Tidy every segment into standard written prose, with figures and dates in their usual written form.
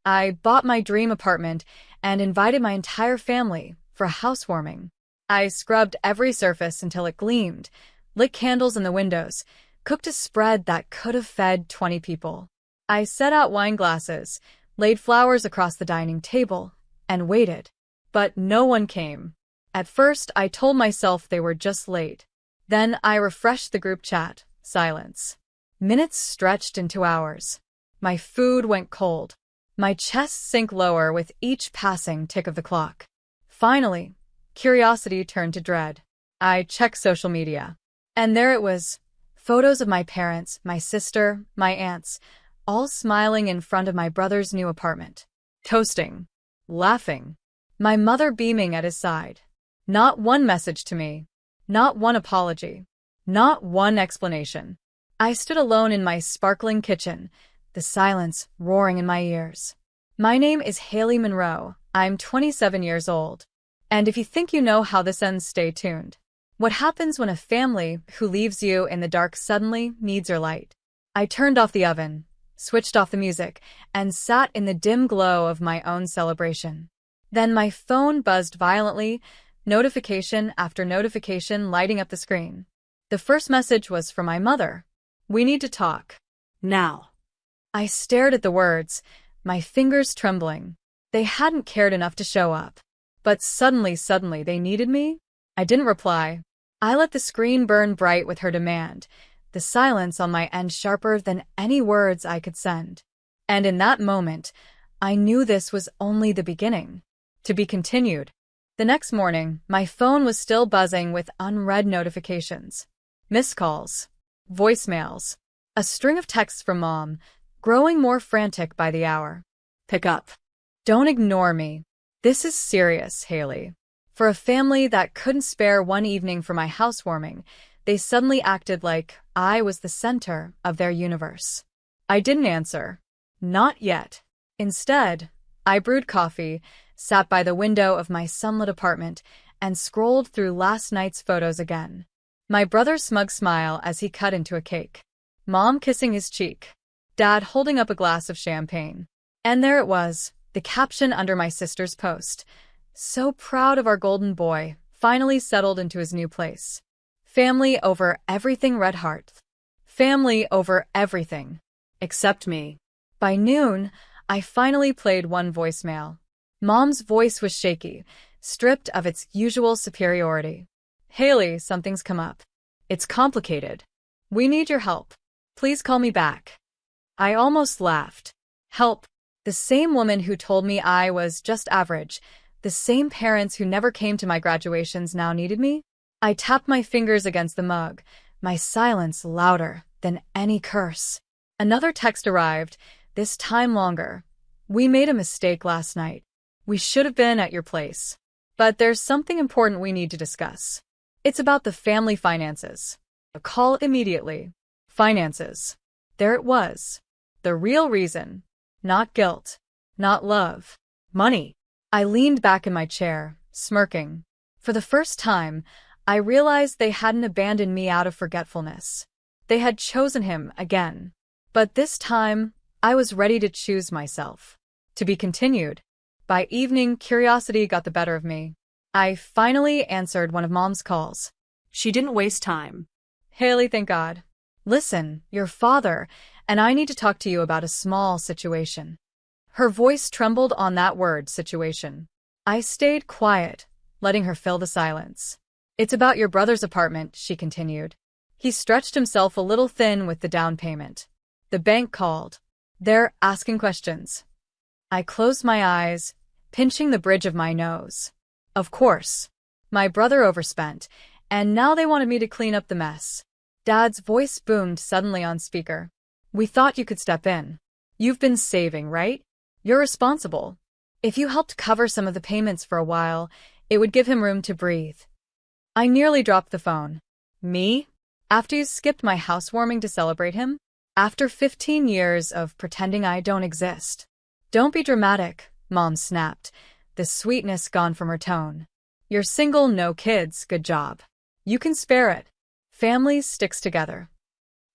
I bought my dream apartment and invited my entire family for a housewarming. I scrubbed every surface until it gleamed, lit candles in the windows, cooked a spread that could have fed 20 people. I set out wine glasses, laid flowers across the dining table, and waited. But no one came. At first, I told myself they were just late. Then I refreshed the group chat. Silence. Minutes stretched into hours. My food went cold. My chest sank lower with each passing tick of the clock. Finally, curiosity turned to dread. I checked social media. And there it was. Photos of my parents, my sister, my aunts, all smiling in front of my brother's new apartment. Toasting. Laughing. My mother beaming at his side. Not one message to me. Not one apology. Not one explanation. I stood alone in my sparkling kitchen, the silence roaring in my ears. My name is Haley Monroe. I'm 27 years old. And if you think you know how this ends, stay tuned. What happens when a family who leaves you in the dark suddenly needs your light? I turned off the oven, switched off the music, and sat in the dim glow of my own celebration. Then my phone buzzed violently, notification after notification lighting up the screen. The first message was from my mother. "We need to talk. Now." I stared at the words, my fingers trembling. They hadn't cared enough to show up. But suddenly they needed me? I didn't reply. I let the screen burn bright with her demand, the silence on my end sharper than any words I could send. And in that moment, I knew this was only the beginning. To be continued. The next morning, my phone was still buzzing with unread notifications. Missed calls. Voicemails. A string of texts from Mom, growing more frantic by the hour. "Pick up. Don't ignore me. This is serious, Haley." For a family that couldn't spare one evening for my housewarming, they suddenly acted like I was the center of their universe. I didn't answer. Not yet. Instead, I brewed coffee, sat by the window of my sunlit apartment, and scrolled through last night's photos again. My brother's smug smile as he cut into a cake. Mom kissing his cheek. Dad holding up a glass of champagne. And there it was, the caption under my sister's post. "So proud of our golden boy, finally settled into his new place. Family over everything, red heart. Family over everything. Except me." By noon, I finally played one voicemail. Mom's voice was shaky, stripped of its usual superiority. "Haley, something's come up. It's complicated. We need your help. Please call me back." I almost laughed. Help. The same woman who told me I was just average, the same parents who never came to my graduations now needed me? I tapped my fingers against the mug, my silence louder than any curse. Another text arrived, this time longer. "We made a mistake last night. We should have been at your place. But there's something important we need to discuss. It's about the family finances." A call immediately. Finances. There it was. The real reason. Not guilt. Not love. Money. I leaned back in my chair, smirking. For the first time, I realized they hadn't abandoned me out of forgetfulness. They had chosen him again. But this time, I was ready to choose myself. To be continued. By evening, curiosity got the better of me. I finally answered one of Mom's calls. She didn't waste time. "Haley, thank God. Listen, your father and I need to talk to you about a small situation." Her voice trembled on that word, situation. I stayed quiet, letting her fill the silence. "It's about your brother's apartment," she continued. "He stretched himself a little thin with the down payment. The bank called. They're asking questions." I closed my eyes, pinching the bridge of my nose. Of course. My brother overspent, and now they wanted me to clean up the mess. Dad's voice boomed suddenly on speaker. "We thought you could step in. You've been saving, right? You're responsible. If you helped cover some of the payments for a while, it would give him room to breathe." I nearly dropped the phone. "Me? After you skipped my housewarming to celebrate him? After 15 years of pretending I don't exist?" "Don't be dramatic," Mom snapped, the sweetness gone from her tone. "You're single, no kids, good job. You can spare it. Family sticks together."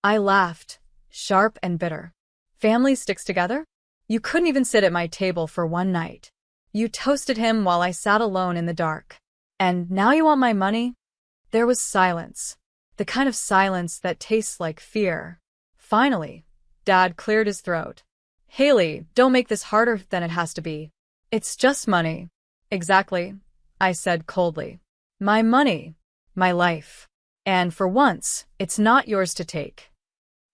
I laughed, sharp and bitter. "Family sticks together? You couldn't even sit at my table for one night. You toasted him while I sat alone in the dark. And now you want my money? There was silence. The kind of silence that tastes like fear. Finally, Dad cleared his throat. Haley, don't make this harder than it has to be. It's just money. Exactly, I said coldly. My money. My life. And for once, it's not yours to take.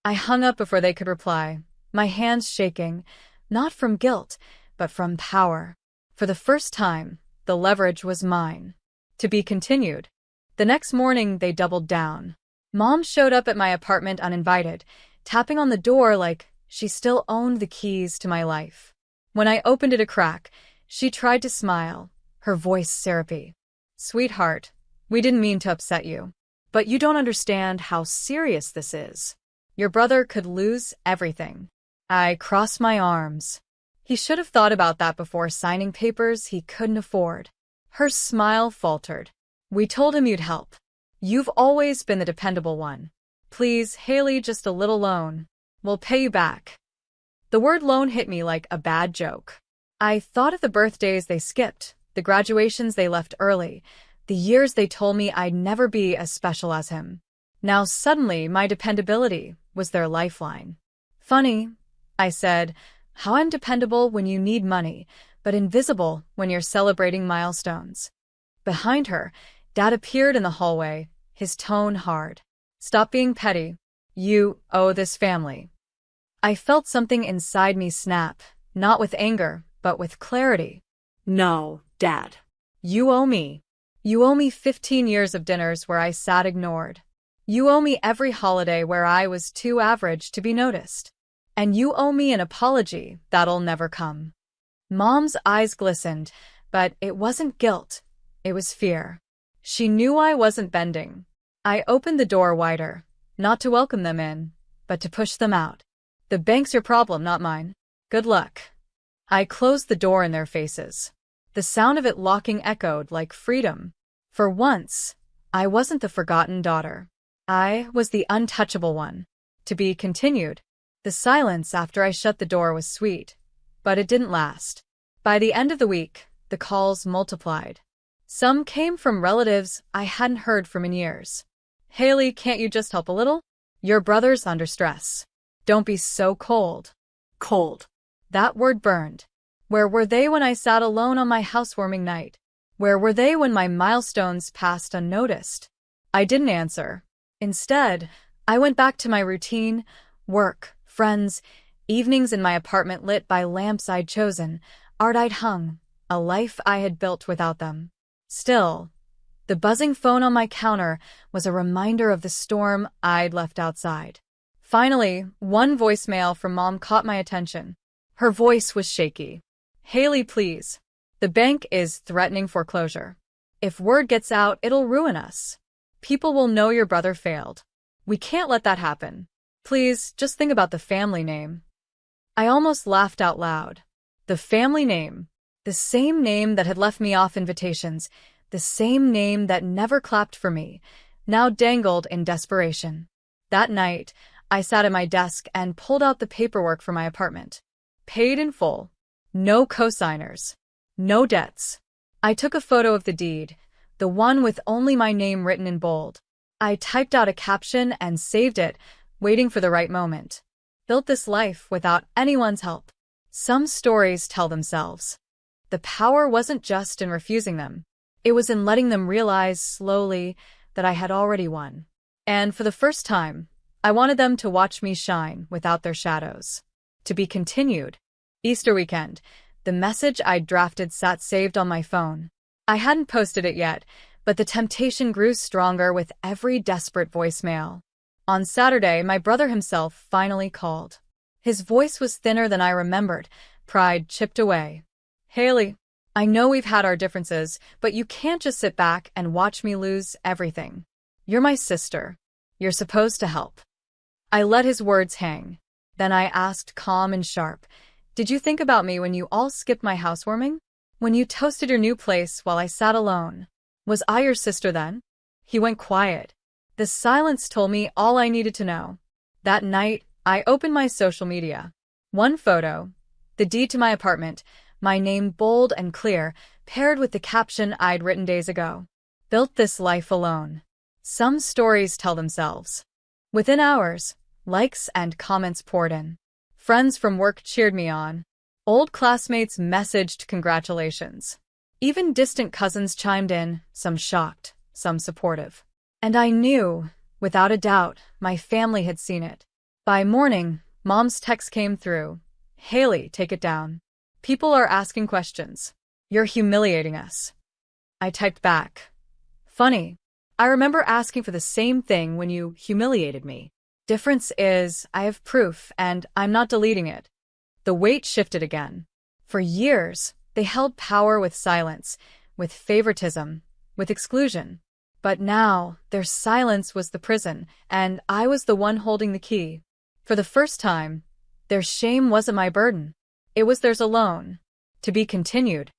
I hung up before they could reply, my hands shaking, not from guilt, but from power. For the first time, the leverage was mine. To be continued. The next morning, they doubled down. Mom showed up at my apartment uninvited, tapping on the door like she still owned the keys to my life. When I opened it a crack, she tried to smile, her voice syrupy. Sweetheart, we didn't mean to upset you. But you don't understand how serious this is. Your brother could lose everything. I crossed my arms. He should have thought about that before signing papers he couldn't afford. Her smile faltered. We told him you'd help. You've always been the dependable one. Please, Haley, just a little loan. We'll pay you back. The word loan hit me like a bad joke. I thought of the birthdays they skipped, the graduations they left early, the years they told me I'd never be as special as him. Now suddenly my dependability was their lifeline. Funny, I said, how I'm dependable when you need money, but invisible when you're celebrating milestones. Behind her, Dad appeared in the hallway, his tone hard. Stop being petty. You owe this family. I felt something inside me snap, not with anger, but with clarity. No, Dad. You owe me. You owe me 15 years of dinners where I sat ignored. You owe me every holiday where I was too average to be noticed. And you owe me an apology that'll never come. Mom's eyes glistened, but it wasn't guilt. It was fear. She knew I wasn't bending. I opened the door wider, not to welcome them in, but to push them out. The bank's your problem, not mine. Good luck. I closed the door in their faces. The sound of it locking echoed like freedom. For once, I wasn't the forgotten daughter. I was the untouchable one. To be continued. The silence after I shut the door was sweet, but it didn't last. By the end of the week, the calls multiplied. Some came from relatives I hadn't heard from in years. Haley, can't you just help a little? Your brother's under stress. Don't be so cold. Cold. That word burned. Where were they when I sat alone on my housewarming night? Where were they when my milestones passed unnoticed? I didn't answer. Instead, I went back to my routine, work, friends, evenings in my apartment lit by lamps I'd chosen, art I'd hung, a life I had built without them. Still, the buzzing phone on my counter was a reminder of the storm I'd left outside. Finally, one voicemail from Mom caught my attention. Her voice was shaky. Haley, please. The bank is threatening foreclosure. If word gets out, it'll ruin us. People will know your brother failed. We can't let that happen. Please, just think about the family name. I almost laughed out loud. The family name. The same name that had left me off invitations. The same name that never clapped for me, now dangled in desperation. That night, I sat at my desk and pulled out the paperwork for my apartment. Paid in full. No cosigners. No debts. I took a photo of the deed, the one with only my name written in bold. I typed out a caption and saved it, waiting for the right moment. Built this life without anyone's help. Some stories tell themselves. The power wasn't just in refusing them. It was in letting them realize slowly that I had already won. And for the first time, I wanted them to watch me shine without their shadows. To be continued. Easter weekend. The message I'd drafted sat saved on my phone. I hadn't posted it yet, but the temptation grew stronger with every desperate voicemail. On Saturday, my brother himself finally called. His voice was thinner than I remembered, pride chipped away. Haley, I know we've had our differences, but you can't just sit back and watch me lose everything. You're my sister. You're supposed to help. I let his words hang. Then I asked calm and sharp, did you think about me when you all skipped my housewarming? When you toasted your new place while I sat alone? Was I your sister then? He went quiet. The silence told me all I needed to know. That night, I opened my social media. One photo, The deed to my apartment, my name bold and clear, paired with the caption I'd written days ago. Built this life alone. Some stories tell themselves. Within hours, likes and comments poured in. Friends from work cheered me on. Old classmates messaged congratulations. Even distant cousins chimed in, some shocked, some supportive. And I knew, without a doubt, my family had seen it. By morning, Mom's text came through. "Haley, take it down. People are asking questions. You're humiliating us." I typed back. "Funny. I remember asking for the same thing when you humiliated me. Difference is, I have proof, and I'm not deleting it." The weight shifted again. For years, they held power with silence, with favoritism, with exclusion. But now, their silence was the prison, and I was the one holding the key. For the first time, their shame wasn't my burden. It was theirs alone. To be continued.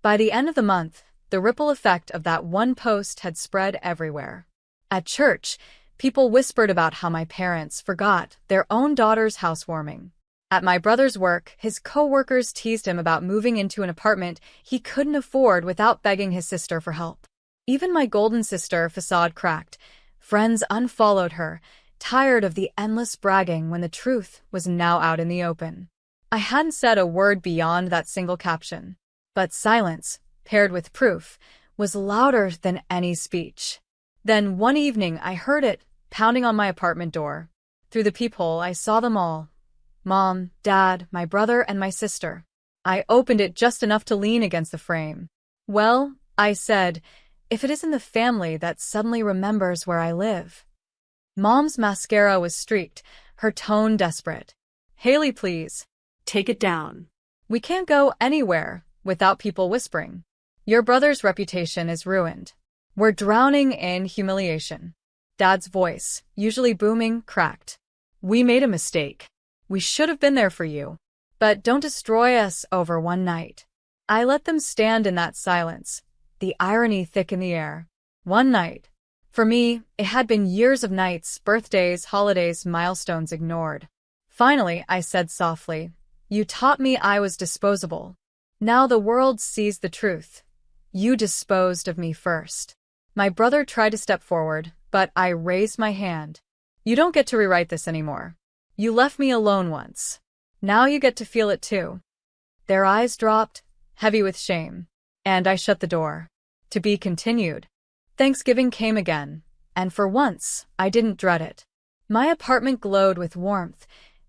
By the end of the month, the ripple effect of that one post had spread everywhere. At church, people whispered about how my parents forgot their own daughter's housewarming. At my brother's work, his co-workers teased him about moving into an apartment he couldn't afford without begging his sister for help. Even my golden sister facade cracked. Friends unfollowed her, tired of the endless bragging when the truth was now out in the open. I hadn't said a word beyond that single caption. But silence, paired with proof, was louder than any speech. Then one evening I heard it, pounding on my apartment door. Through the peephole I saw them all. Mom, Dad, my brother, and my sister. I opened it just enough to lean against the frame. "Well," I said, "if it isn't the family that suddenly remembers where I live." Mom's mascara was streaked, her tone desperate. "Haley, please. Take it down. We can't go anywhere without people whispering. Your brother's reputation is ruined. We're drowning in humiliation." Dad's voice, usually booming, cracked. "We made a mistake. We should have been there for you. But don't destroy us over one night." I let them stand in that silence, the irony thick in the air. One night. For me, it had been years of nights, birthdays, holidays, milestones ignored. Finally, I said softly, "You taught me I was disposable. Now the world sees the truth. You disposed of me first." My brother tried to step forward, but I raised my hand. "You don't get to rewrite this anymore. You left me alone once. Now you get to feel it too." Their eyes dropped, heavy with shame, and I shut the door. To be continued. Thanksgiving came again, and for once, I didn't dread it. My apartment glowed with warmth,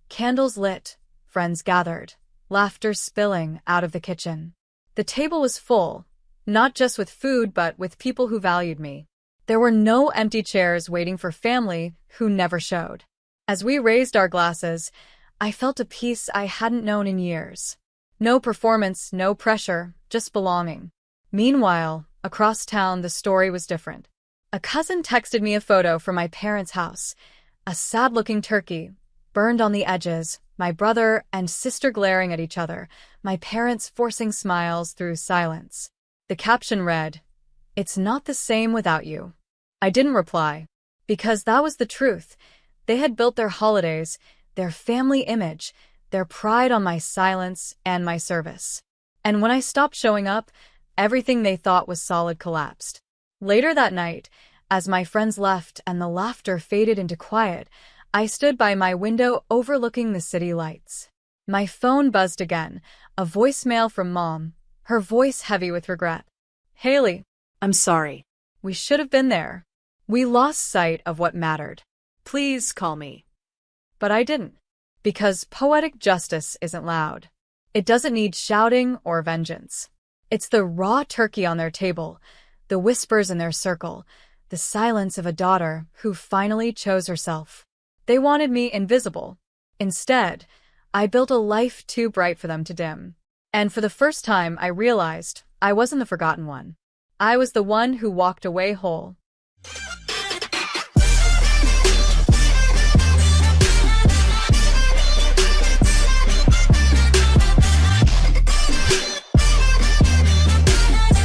candles lit, friends gathered, laughter spilling out of the kitchen. The table was full, not just with food but with people who valued me. There were no empty chairs waiting for family who never showed. As we raised our glasses, I felt a peace I hadn't known in years. No performance, no pressure, just belonging. Meanwhile, across town, the story was different. A cousin texted me a photo from my parents' house. A sad-looking turkey, burned on the edges, my brother and sister glaring at each other, my parents forcing smiles through silence. The caption read, "It's not the same without you." I didn't reply, because that was the truth. They had built their holidays, their family image, their pride on my silence and my service. And when I stopped showing up, everything they thought was solid collapsed. Later that night, as my friends left and the laughter faded into quiet, I stood by my window overlooking the city lights. My phone buzzed again, a voicemail from Mom, her voice heavy with regret. "Haley, I'm sorry. We should have been there. We lost sight of what mattered. Please call me." But I didn't. Because poetic justice isn't loud. It doesn't need shouting or vengeance. It's the raw turkey on their table, the whispers in their circle, the silence of a daughter who finally chose herself. They wanted me invisible. Instead, I built a life too bright for them to dim. And for the first time, I realized I wasn't the forgotten one. I was the one who walked away whole.